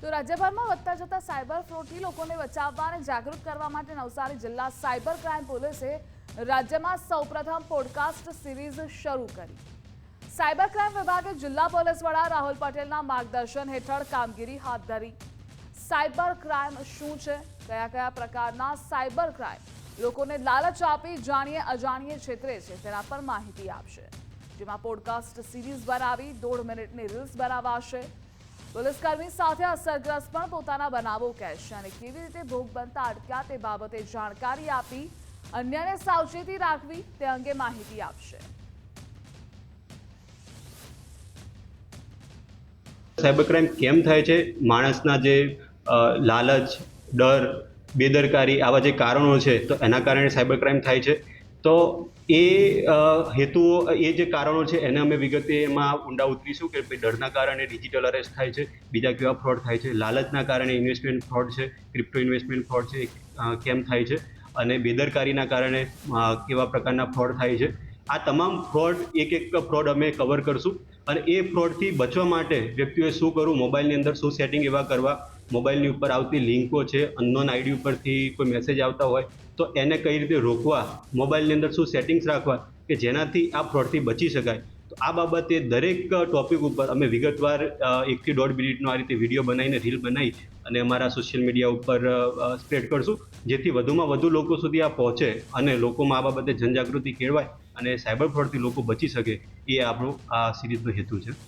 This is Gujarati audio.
તો રાજ્યભરમાં વધતા જતા સાયબર ફ્રોડથી લોકોને બચાવવા અને જાગૃત કરવા માટે નવસારી જિલ્લા સાયબર ક્રાઇમ પોલીસે રાજ્યમાં સૌપ્રથમ પોડકાસ્ટ સિરીઝ શરૂ કરી। સાયબર ક્રાઇમ વિભાગે જિલ્લા પોલીસ વડા રાહુલ પટેલના માર્ગદર્શન હેઠળ કામગીરી હાથ ધરી। સાયબર ક્રાઇમ શું છે, કયા કયા પ્રકારના સાયબર ક્રાઇમ લોકોને લાલચ આપી જાણીએ અજાણીએ છેતરે છે તેના પર માહિતી આપશે, જેમાં પોડકાસ્ટ સિરીઝ બનાવી 1.5 મિનિટની રીલ્સ બનાવાશે। પોલીસકર્મી સાથે અસરગ્રસ્ત પણ પોતાના બનાવો કહેશે અને કેવી રીતે ભોગ બનતા અટક્યા તે બાબતે જાણકારી આપી અન્યને સાવચેતી રાખવી તે અંગે માહિતી આપશે। સાયબર ક્રાઇમ કેમ થાય છે, માણસના જે લાલચ, ડર, બેદરકારી આવા જે કારણો છે તો એના કારણે સાયબર ક્રાઇમ થાય છે। તો એ હેતુઓ, એ જે કારણો છે એને અમે વિગતે એમાં ઊંડા ઉતરીશું કે ભાઈ ડરના કારણે ડિજિટલ અરેસ્ટ થાય છે, બીજા કેવા ફ્રોડ થાય છે, લાલચના કારણે ઇન્વેસ્ટમેન્ટ ફ્રોડ છે, ક્રિપ્ટો ઇન્વેસ્ટમેન્ટ ફ્રોડ છે કેમ થાય છે, અને બેદરકારીના કારણે કેવા પ્રકારના ફ્રોડ થાય છે। આ તમામ ફ્રોડ એક ફ્રોડ અમે કવર કરશું અને એ ફ્રોડથી બચવા માટે વ્યક્તિઓએ શું કરવું, મોબાઈલની અંદર શું સેટિંગ એવા કરવા, મોબાઈલની ઉપર આવતી લિંકો છે, અનનોન આઈડી ઉપરથી કોઈ મેસેજ આવતા હોય તો એને કઈ રીતે રોકવા, મોબાઈલની અંદર શું સેટિંગ્સ રાખવા કે જેનાથી આ ફ્રોડથી બચી શકાય। તો આ બાબતે દરેક ટોપિક ઉપર અમે વિગતવાર 1 થી 1.5 મિનિટનો આ રીતે વિડીયો બનાવીને રીલ બનાવી અને અમારા સોશિયલ મીડિયા ઉપર સ્પ્રેડ કરશું, જેથી વધુમાં વધુ લોકો સુધી આ પહોંચે અને લોકોમાં આ બાબતે જનજાગૃતિ કેળવાય અને સાયબર ફ્રોડથી લોકો બચી શકે। એ આપણો આ સિરીઝનો હેતુ છે।